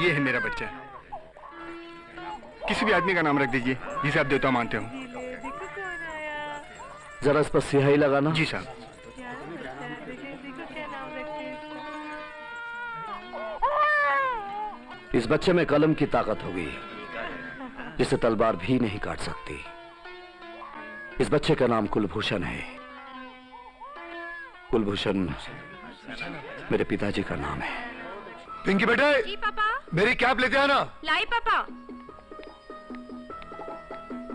ये है मेरा बच्चा। किसी भी आदमी का नाम रख दीजिए जिसे आप देवता मानते हो। जरा इस पर स्याही लगाना। जी साहब। इस बच्चे में कलम की ताकत होगी जिसे तलवार भी नहीं काट सकती। इस बच्चे का नाम कुलभूषण है। कुलभूषण मेरे पिताजी का नाम है। पिंकी बेटे। जी पापा। मेरी कैप लेते आना। लाई पापा।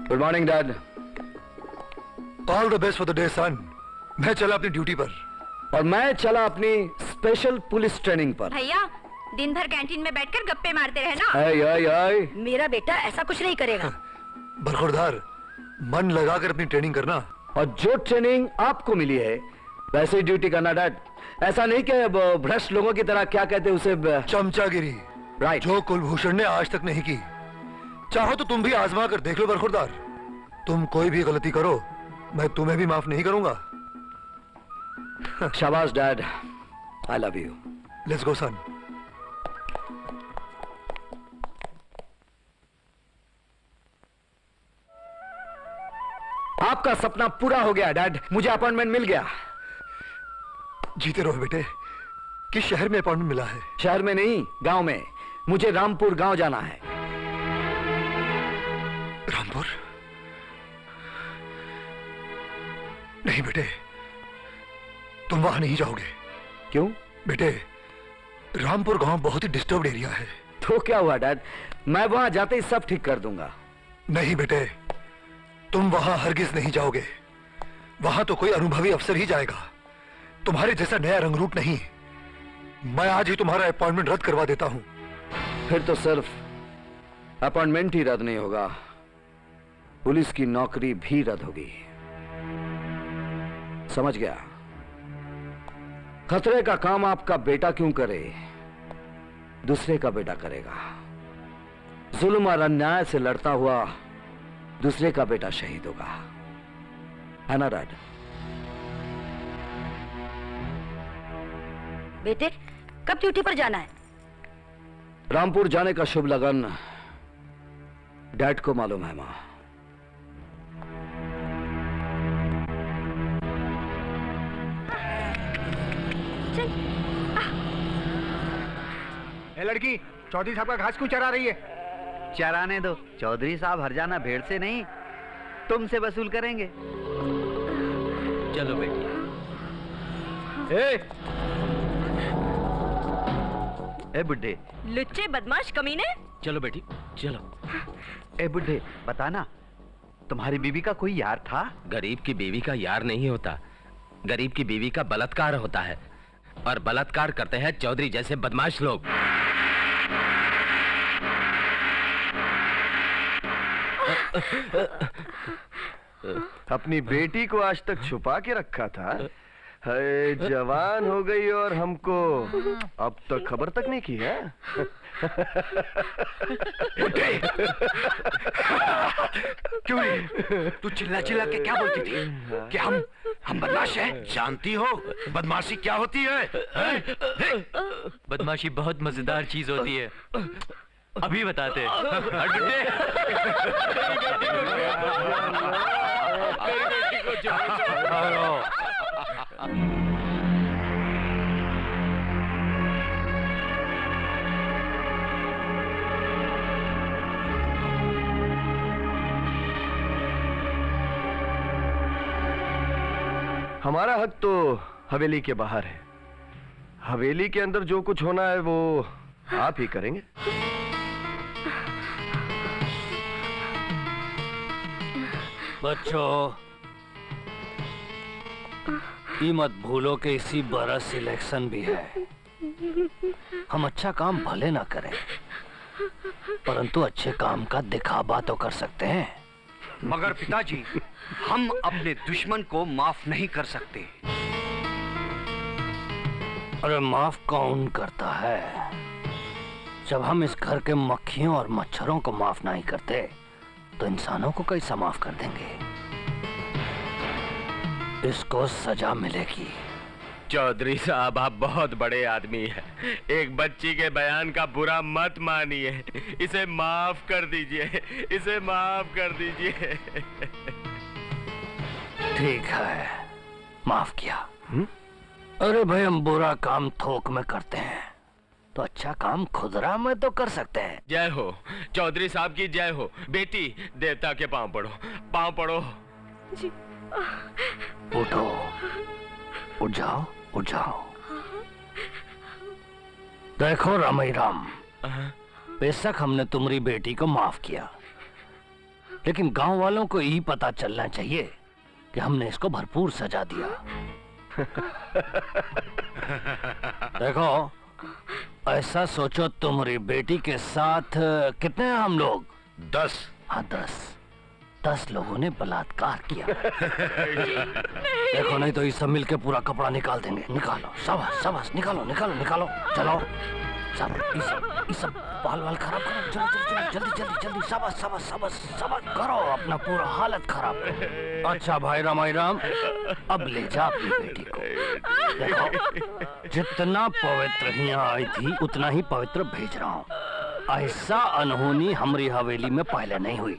Good morning dad. All the best for the day son. मैं चला अपनी ड्यूटी पर। और मैं चला अपनी स्पेशल पुलिस ट्रेनिंग पर। भैया दिन भर कैंटीन में बैठकर गप्पे मारते रहे ना। आय, आय, आय। मेरा बेटा ऐसा कुछ नहीं करेगा। बरखुरदार, मन लगाकर अपनी ट्रेनिंग करना। और जो ट्रेनिंग आपको मिली है वैसे ही ड्यूटी करना डैड। ऐसा नहीं कि भ्रष्ट लोगों की तरह क्या कहते उसे चमचागिरी। राइट। जो कुलभूषण ने आज तक नहीं की। चाहो तो तुम भी आजमा कर देख लो बरखुरदार। तुम कोई भी गलती करो मैं तुम्हें भी माफ नहीं करूंगा। शाबाश dad, I love you. Let's go son. आपका सपना पूरा हो गया डैड, मुझे अपॉइंटमेंट मिल गया। जीते रहो बेटे। किस शहर में अपॉइंटमेंट मिला है? शहर में नहीं, गांव में। मुझे रामपुर गांव जाना है। रामपुर? नहीं बेटे, तुम वहां नहीं जाओगे। क्यों? बेटे, रामपुर गांव बहुत ही डिस्टर्ब्ड एरिया है। तो क्या हुआ डैड, मैं वहां जाते ही सब ठीक कर दूंगा। नहीं बेटे, तुम वहां हरगिज नहीं जाओगे। वहां तो कोई अनुभवी अफसर ही जाएगा, तुम्हारे जैसा नया रंगरूट नहीं। मैं आज ही तुम्हारा अपॉइंटमेंट रद्द करवा देता हूं। फिर तो सिर्फ अपॉइंटमेंट ही रद्द नहीं होगा, पुलिस की नौकरी भी रद्द होगी। समझ गया। खतरे का काम आपका बेटा क्यों करे, दूसरे का बेटा करेगा। जुल्म और अन्याय से लड़ता हुआ दूसरे का बेटा शहीद होगा, है ना डैड? बेटे कब ड्यूटी पर जाना है? रामपुर जाने का शुभ लगन डैड को मालूम है मां। ए लड़की, चौधरी साहब का घास क्यों चरा रही है? चराने दो, चौधरी साहब हरजाना भेड़ से नहीं तुमसे वसूल करेंगे। चलो बेटी। ए बुड्ढे। लुच्चे बदमाश कमीने। चलो बेटी चलो। ए बुड्ढे, बताना तुम्हारी बीवी का कोई यार था? गरीब की बीवी का यार नहीं होता, गरीब की बीवी का बलात्कार होता है। और बलात्कार करते हैं चौधरी जैसे बदमाश लोग। अपनी बेटी को आज तक छुपा के रखा था, है जवान हो गई और हमको अब तक खबर तक नहीं की है। क्यों रे? तू चिल्ला चिल्ला के क्या बोलती थी कि हम बदमाश हैं? जानती हो बदमाशी क्या होती है? बदमाशी बहुत मजेदार चीज होती है, अभी बताते। हमारा हक तो हवेली के बाहर है, हवेली के अंदर जो कुछ होना है वो आप ही करेंगे। बच्चों, ये मत भूलो कि इसी बरस इलेक्शन भी है। हम अच्छा काम भले ना करें, परंतु अच्छे काम का दिखावा तो कर सकते हैं। मगर पिताजी, हम अपने दुश्मन को माफ नहीं कर सकते। अरे माफ कौन करता है? जब हम इस घर के मक्खियों और मच्छरों को माफ नहीं करते तो इंसानों को कैसा माफ कर देंगे? इसको सजा मिलेगी। चौधरी साहब आप बहुत बड़े आदमी हैं। एक बच्ची के बयान का बुरा मत मानिए। इसे माफ कर दीजिए, इसे माफ कर दीजिए। ठीक है, माफ किया। अरे भाई, हम बुरा काम थोक में करते हैं तो अच्छा काम खुदरा में तो कर सकते हैं। जय हो चौधरी साहब की जय हो। बेटी, देवता के पांव पड़ो, पांव पड़ो। उठो, उठ जाओ, उठ जाओ। देखो रामई राम, बेशक हमने तुम्हारी बेटी को माफ किया, लेकिन गांव वालों को यही पता चलना चाहिए कि हमने इसको भरपूर सजा दिया। देखो, ऐसा सोचो, तुम्हारी बेटी के साथ कितने हैं हम लोग? 10। हाँ, 10 लोगों ने बलात्कार किया। देखो, नहीं तो ये सब मिलके पूरा कपड़ा निकाल देंगे। निकालो, शाबाश शाबाश, निकालो निकालो निकालो। चलो सब, ये सब बाल वाल खराब करो। जल्दी जल्दी जल्दी जल्दी जल्दी, शाबाश शाबाश शाबाश शाबाश, करो अपना पूरा हालत खराब। अच्छा भाई रामाई राम, अब ले जा अपनी बेटी को। देखो, जितना पवित्र यहाँ आई थी उतना ही पवित्र भेज रहा हूँ। ऐसा अनहोनी हमारी हवेली में पहले नहीं हुई।